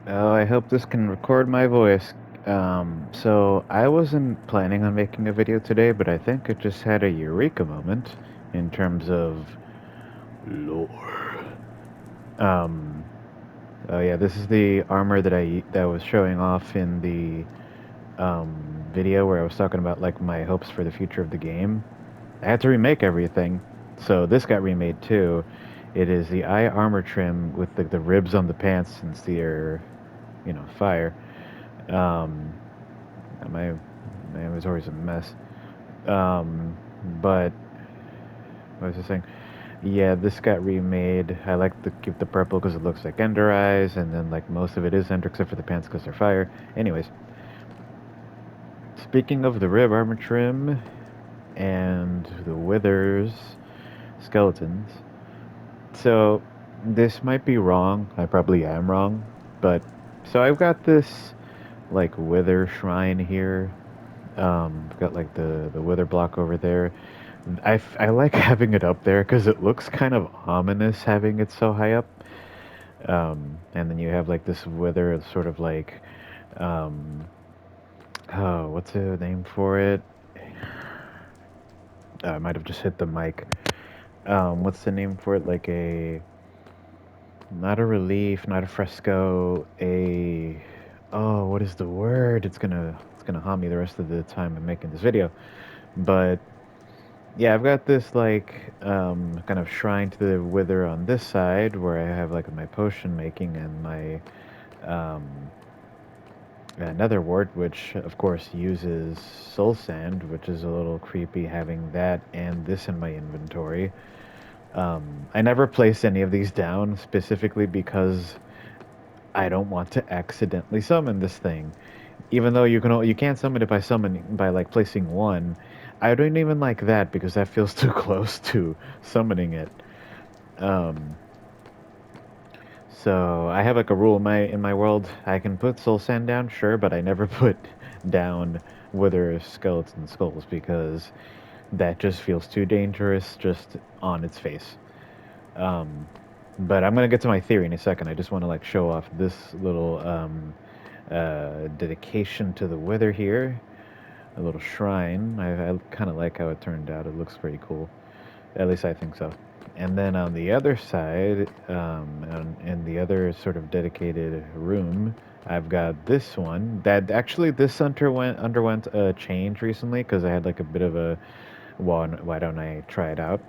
Oh, I hope this can record my voice. So I wasn't planning on making a video today, but I think I just had a eureka moment in terms of lore. Um, oh yeah, this is the armor that was showing off in the video where I was talking about like my hopes for the future of the game. I had to remake everything, so this got remade too. It is the eye armor trim with the ribs on the pants since they're, fire. Um, my inventory's a mess. Um, but what was I saying? Yeah, this got remade. I like to keep the purple because it looks like Ender Eyes, and then like most of it is Ender except for the pants because they're fire. Anyways, speaking of the rib armor trim and the withers skeletons, so this might be wrong. I probably am wrong, but so I've got this like wither shrine here. I've got like the wither block over there. I like having it up there because it looks kind of ominous having it so high up. And then you have like this wither, it's sort of like, um, oh, what's the name for it? I might have just hit the mic. What's the name for it? Like a, not a relief, not a fresco, a, oh, what is the word? It's gonna haunt me the rest of the time I'm making this video. But yeah, I've got this like kind of shrine to the wither on this side where I have like my potion making and my um, nether wart, which of course uses soul sand, which is a little creepy having that and this in my inventory. I never place any of these down specifically because I don't want to accidentally summon this thing. Even though you can't summon it by summoning by like placing one. I don't even like that because that feels too close to summoning it. Um, so I have like a rule in my world. I can put soul sand down, sure, but I never put down wither skeleton skulls because that just feels too dangerous just on its face. Um, but I'm gonna get to my theory in a second. I just want to like show off this little dedication to the wither here, a little shrine. I kind of like how it turned out. It looks pretty cool. At least I think so. And then on the other side, in the other sort of dedicated room, I've got this one that actually this underwent a change recently because I had like a bit of a, well, why don't I try it out?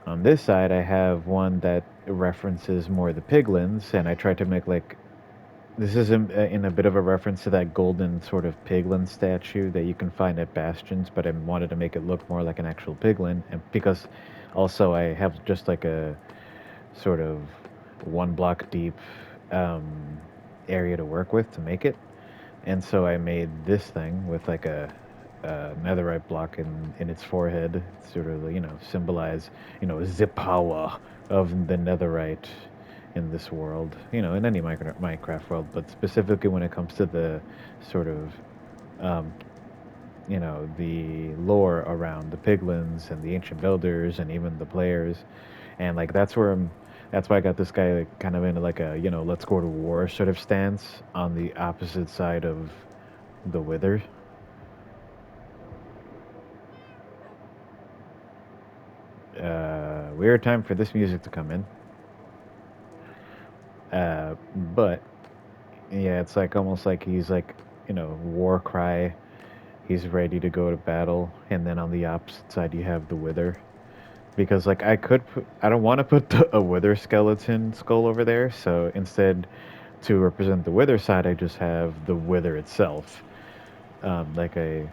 On this side, I have one that references more the piglins, and I tried to make like this is in a bit of a reference to that golden sort of piglin statue that you can find at bastions, but I wanted to make it look more like an actual piglin, and because also I have just like a sort of one block deep um, area to work with to make it, and so I made this thing with like a netherite block in its forehead, sort of symbolize the power of the netherite in this world, in any Minecraft world, but specifically when it comes to the sort of um, the lore around the piglins and the ancient builders and even the players, and like that's why I got this guy like, kind of into like a let's go to war sort of stance on the opposite side of the wither. Weird time for this music to come in. But yeah, it's like almost like he's like, war cry. He's ready to go to battle, and then on the opposite side you have the wither. Because like I don't want to put a wither skeleton skull over there, so instead, to represent the wither side, I just have the wither itself, like a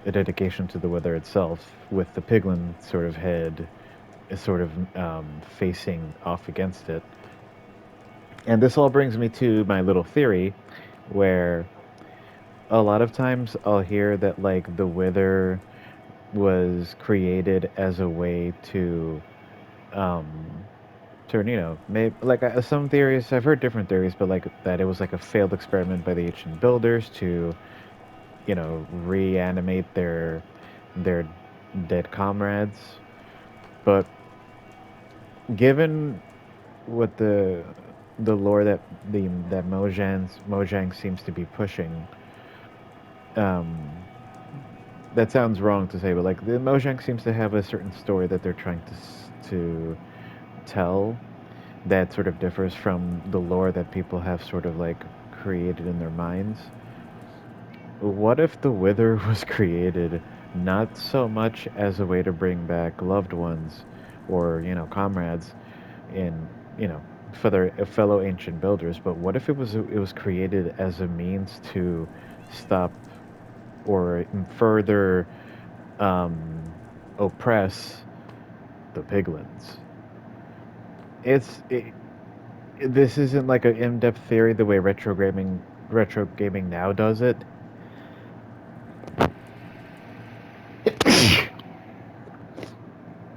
dedication to the wither itself, with the piglin sort of head, sort of facing off against it. And this all brings me to my little theory, where a lot of times I'll hear that like the wither was created as a way to um turn, maybe like some theories I've heard different theories, but like that it was like a failed experiment by the ancient builders to reanimate their dead comrades. But given what the the lore that that Mojang seems to be pushing. Um, that sounds wrong to say, but like the Mojang seems to have a certain story that they're trying to tell that sort of differs from the lore that people have sort of like created in their minds. What if the Wither was created not so much as a way to bring back loved ones or, comrades in, you know, fellow ancient builders, but what if it was created as a means to stop or further um, oppress the piglins? It's this isn't like an in-depth theory the way retro gaming now does it.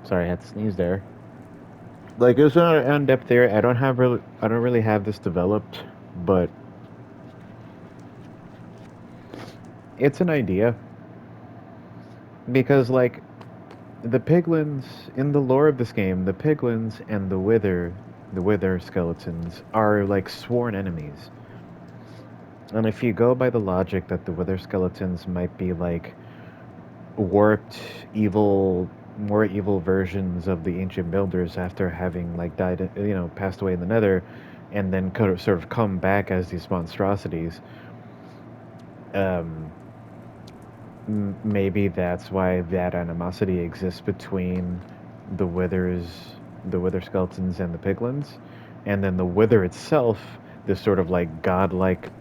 Sorry, I had to sneeze there. Like it's not an in-depth theory. I don't really have this developed, but it's an idea because like the piglins in the lore of this game, the piglins and the wither skeletons are like sworn enemies. And if you go by the logic that the wither skeletons might be like warped, evil, more evil versions of the ancient builders after having like died, passed away in the Nether, and then could have sort of come back as these monstrosities. Um, Maybe that's why that animosity exists between the withers, the wither skeletons, and the piglins, and then the wither itself, this sort of like godlike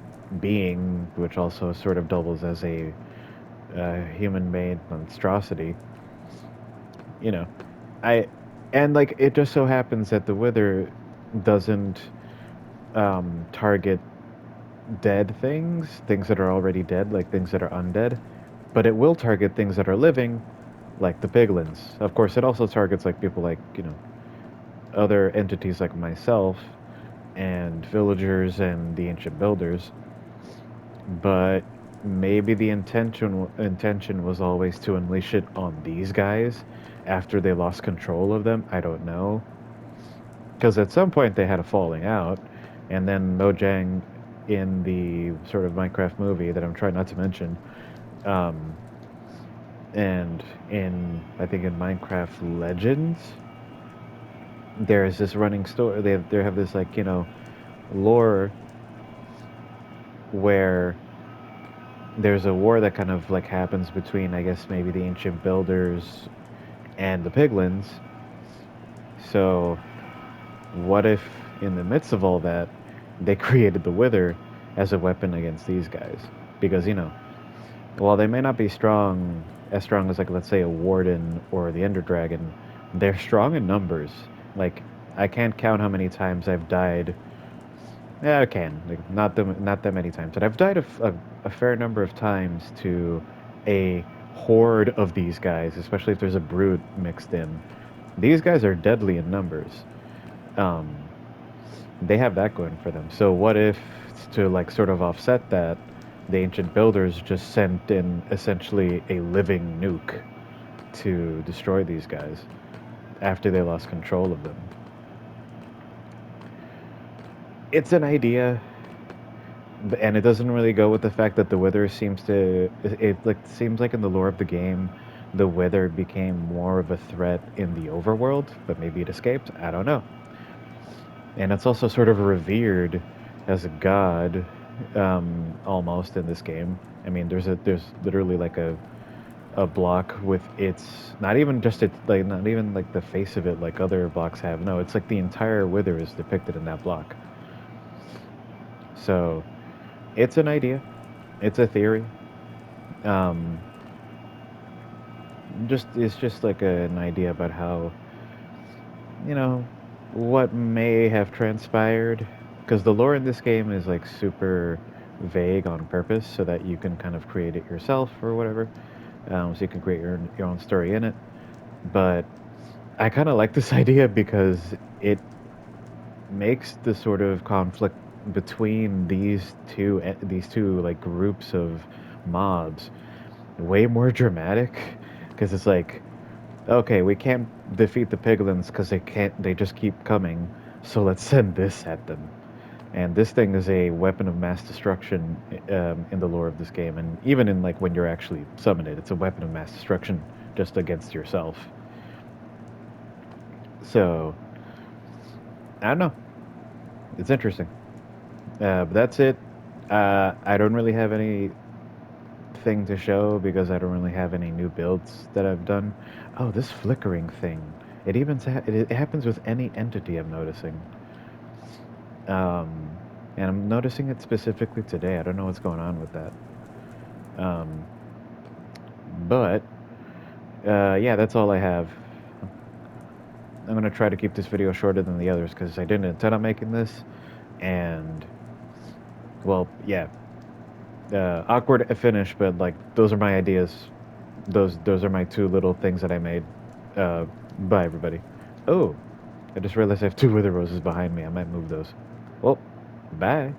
being, which also sort of doubles as a human-made monstrosity. You know, I and like it just so happens that the wither doesn't target dead things that are already dead, like things that are undead, but it will target things that are living, like the piglins. Of course, it also targets like people like other entities like myself and villagers and the ancient builders. But maybe the intention was always to unleash it on these guys after they lost control of them. I don't know. Because at some point they had a falling out, and then Mojang, in the sort of Minecraft movie that I'm trying not to mention, um, and in I think in Minecraft Legends, there's this running story. They have this like lore where there's a war that kind of like happens between I guess maybe the ancient builders and the piglins. So what if in the midst of all that they created the wither as a weapon against these guys? Because while they may not be as strong as like let's say a warden or the ender dragon, they're strong in numbers. Like I can't count how many times I've died. Yeah, I can. Like not that many times, but I've died a fair number of times to a horde of these guys, especially if there's a brood mixed in. These guys are deadly in numbers. Um, they have that going for them. So what if, to like sort of offset that, the ancient builders just sent in essentially a living nuke to destroy these guys after they lost control of them? It's an idea, and it doesn't really go with the fact that the Wither like seems like in the lore of the game, the Wither became more of a threat in the overworld, but maybe it escaped. I don't know. And it's also sort of revered as a god, almost in this game. I mean, there's literally like a block with its not even just its like not even like the face of it like other blocks have. No, it's like the entire Wither is depicted in that block. So it's an idea. It's a theory. Um, just it's just like an idea about how you know what may have transpired because the lore in this game is like super vague on purpose so that you can kind of create it yourself or whatever. So you can create your own story in it. But I kind of like this idea because it makes the sort of conflict between these two like groups of mobs way more dramatic because it's like, okay, we can't defeat the piglins because they just keep coming, so let's send this at them. And this thing is a weapon of mass destruction in the lore of this game, and even in like when you're actually summoned it, it's a weapon of mass destruction just against yourself. So I don't know. It's interesting. But that's it. I don't really have anything to show because I don't really have any new builds that I've done. Oh, this flickering thing. It happens with any entity I'm noticing. Um, and I'm noticing it specifically today. I don't know what's going on with that. Um, but yeah, that's all I have. I'm gonna try to keep this video shorter than the others because I didn't intend on making this, and well, yeah, awkward finish, but like those are my ideas. Those are my two little things that I made. Bye, everybody. Oh, I just realized I have two wither roses behind me. I might move those. Well, bye.